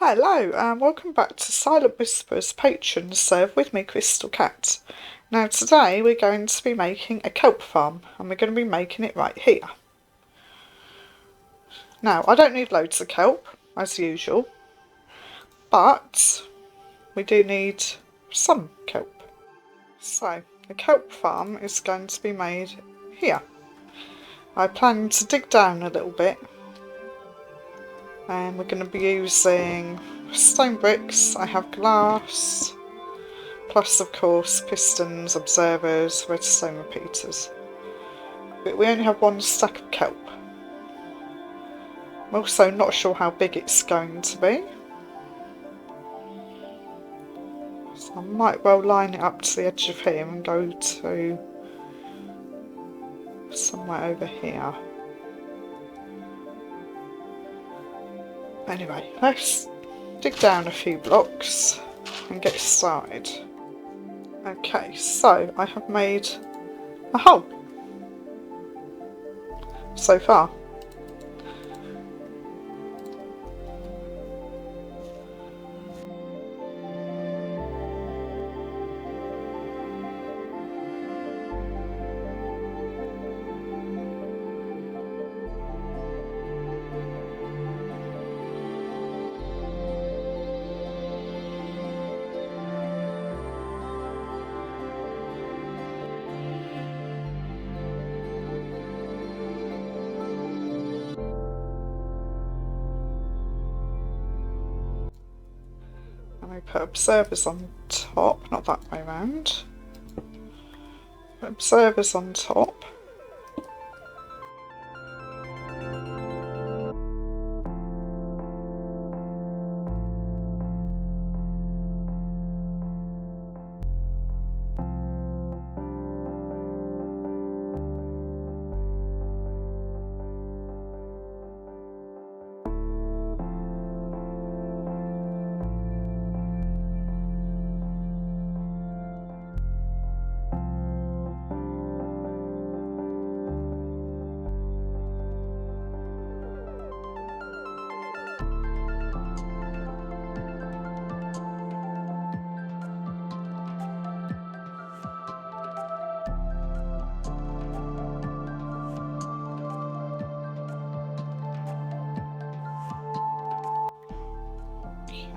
Hello and welcome back to Silent Whispers Patron Serve with me, Crystal Cat. Now today we're going to be making a kelp farm and we're going to be making it right here. Now I don't need loads of kelp as usual, but we do need some kelp. So the kelp farm is going to be made here. I plan to dig down a little bit and we're going to be using stone bricks. I have glass, plus of course pistons, observers, redstone repeaters. But we only have one stack of kelp. I'm also not sure how big it's going to be, so I might well line it up to the edge of here and go to somewhere over here. Anyway, let's dig down a few blocks and get started. Okay, so I have made a hole so far. And we put observers on top, not that way round. Put observers on top.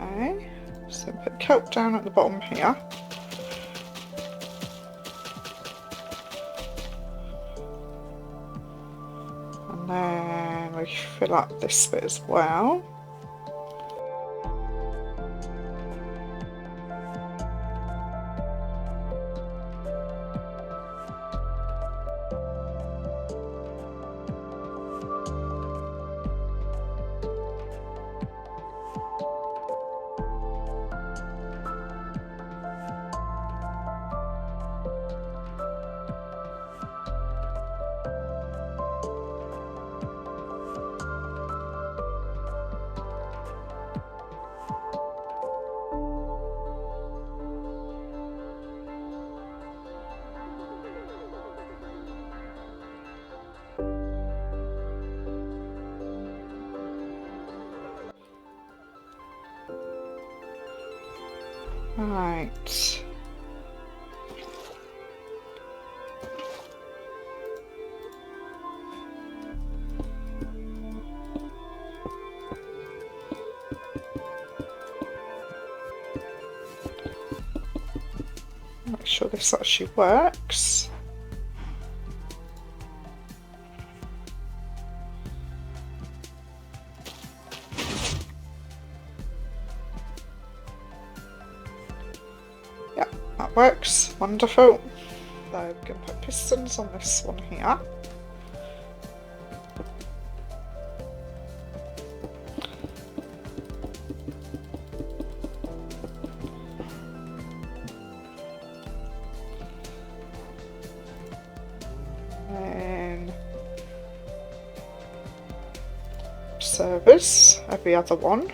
Okay, so put kelp down at the bottom here. And then we fill up this bit as well. Right. Make sure this actually works. That works, wonderful. So we're going to put pistons on this one here. And observers, every other one.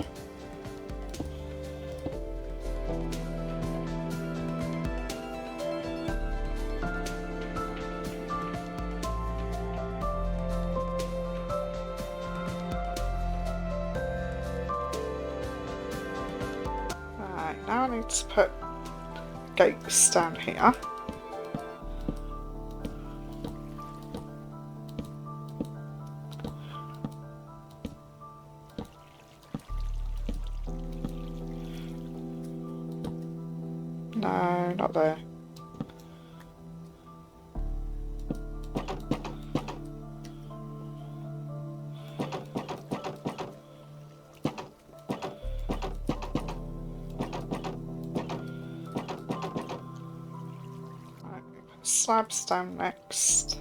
now need to put gates down here. No, not there. Right, put slabs down next.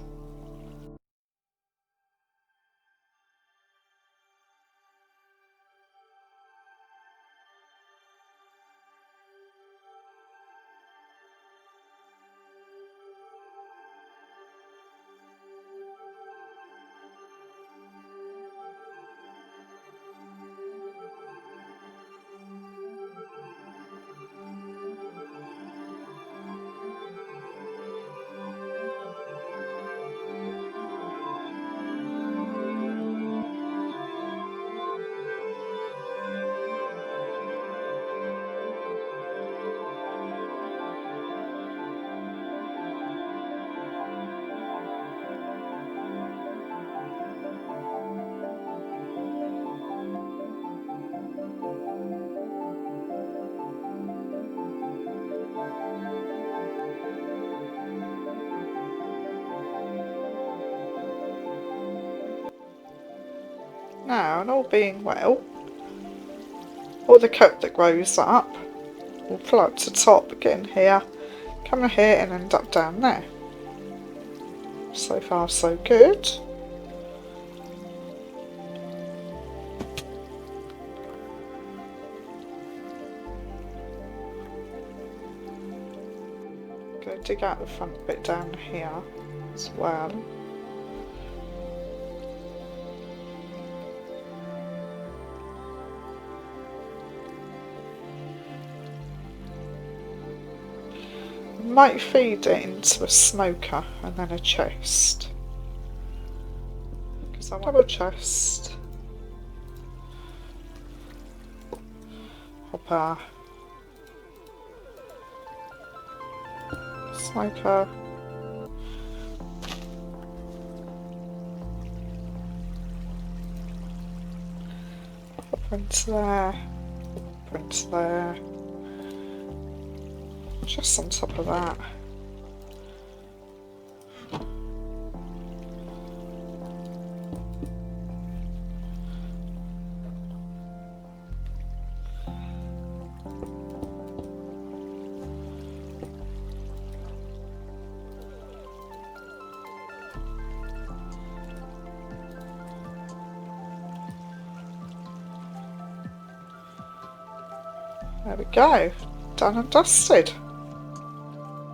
Now, and all being well, all the kelp that grows up will fly up to the top, get in here, come in here and end up down there. So far so good. I'm going to dig out the front bit down here as well. Might feed it into a smoker and then a chest, because I want a double chest, hopper, smoker, hopper into there, hopper into there. Just on top of that. There we go, done and dusted.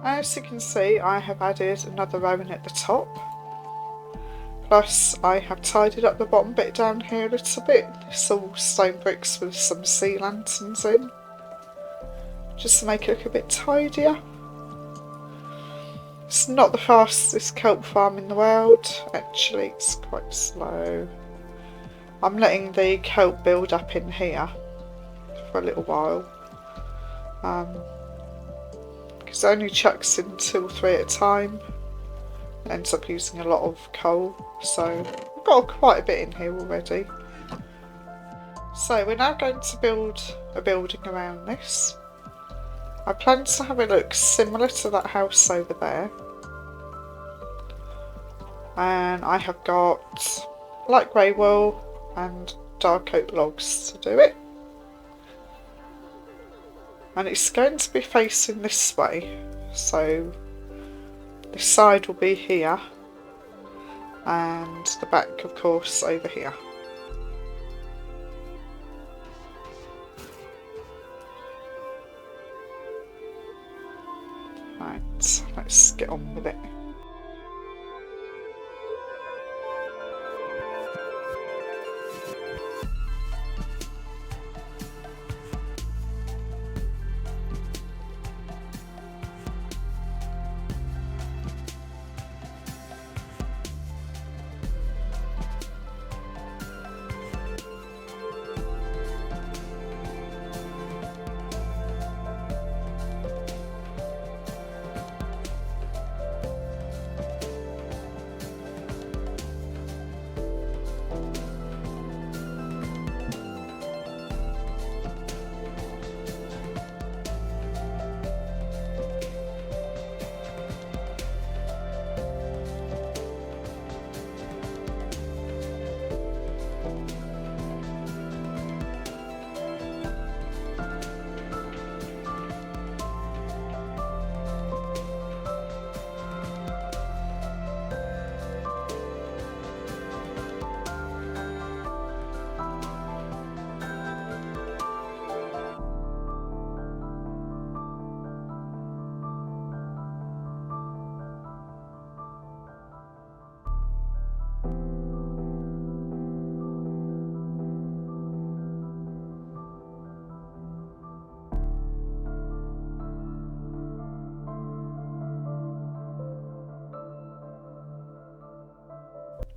As you can see, I have added another row in at the top, plus I have tidied up the bottom bit down here a little bit. It's all stone bricks with some sea lanterns in, just to make it look a bit tidier. It's not the fastest kelp farm in the world, actually it's quite slow. I'm letting the kelp build up in here for a little while. Because it only chucks in 2 or 3 at a time. It ends up using a lot of coal, so I've got quite a bit in here already. So we're now going to build a building around this. I plan to have it look similar to that house over there. And I have got light grey wool and dark oak logs to do it. And it's going to be facing this way, so this side will be here and the back of course over here. Right, let's get on with it.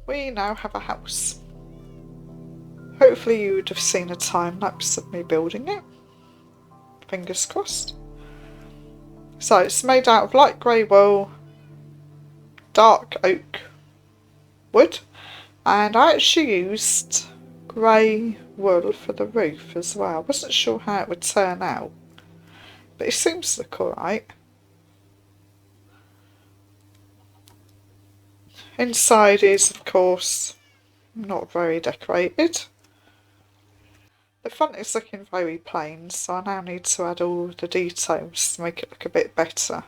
we now have a house. Hopefully you would have seen a time lapse of me building it. Fingers crossed. So it's made out of light grey wool, dark oak wood, and I actually used grey wool for the roof as well. I wasn't sure how it would turn out, but it seems to look alright. Inside is, of course, not very decorated. The front is looking very plain, so I now need to add all the details to make it look a bit better.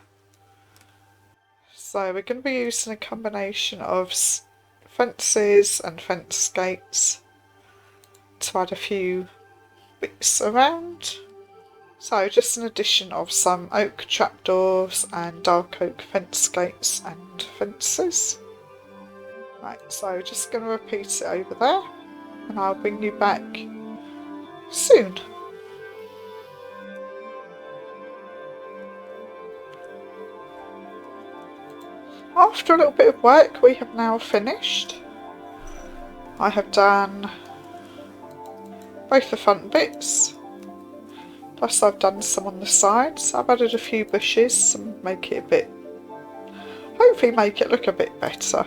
So we're going to be using a combination of fences and fence gates to add a few bits around. So just an addition of some oak trapdoors and dark oak fence gates and fences. Right, so just going to repeat it over there, and I'll bring you back soon. After a little bit of work, we have now finished. I have done both the front bits, plus I've done some on the sides. I've added a few bushes and make it a bit, hopefully make it look a bit better.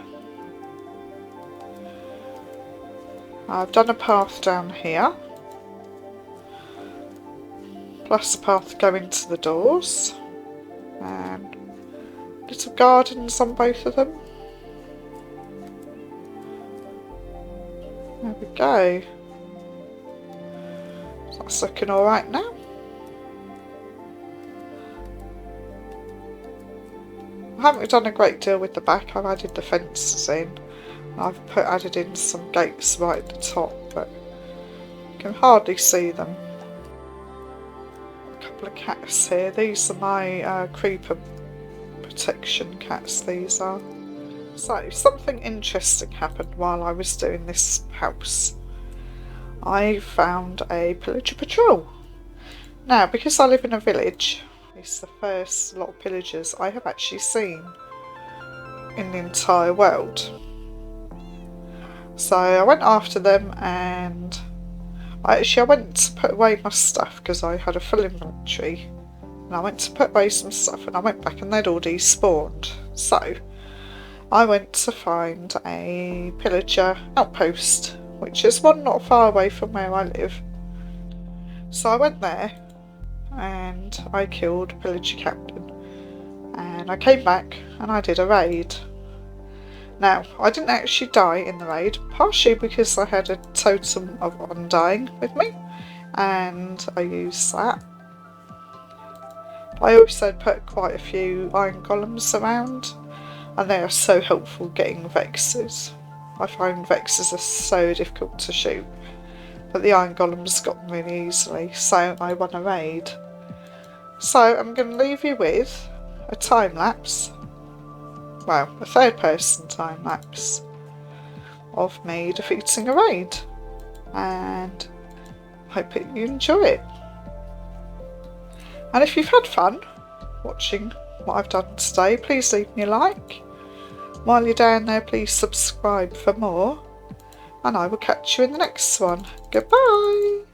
I've done a path down here, plus a path going to the doors, and little gardens on both of them. There we go. That's looking alright now. I haven't done a great deal with the back. I've added the fences in. I've added in some gates right at the top, but you can hardly see them. A couple of cats here. These are my creeper protection cats, these are. So something interesting happened while I was doing this house. I found a pillager patrol. Now, because I live in a village, it's the first lot of pillagers I have actually seen in the entire world. So I went after them, and I went to put away my stuff because I had a full inventory, and I went to put away some stuff, and I went back and they'd all despawned. So I went to find a pillager outpost, which is one not far away from where I live. So I went there and I killed pillager captain, and I came back and I did a raid. Now, I didn't actually die in the raid, partially because I had a totem of undying with me, and I used that. I also put quite a few iron golems around, and they are so helpful getting vexes. I find vexes are so difficult to shoot, but the iron golems got them really easily, so I won a raid. So I'm going to leave you with a time lapse. Well, a third person time lapse of me defeating a raid, and I hope you enjoy it. And if you've had fun watching what I've done today, please leave me a like. While you're down there, please subscribe for more, and I will catch you in the next one. Goodbye!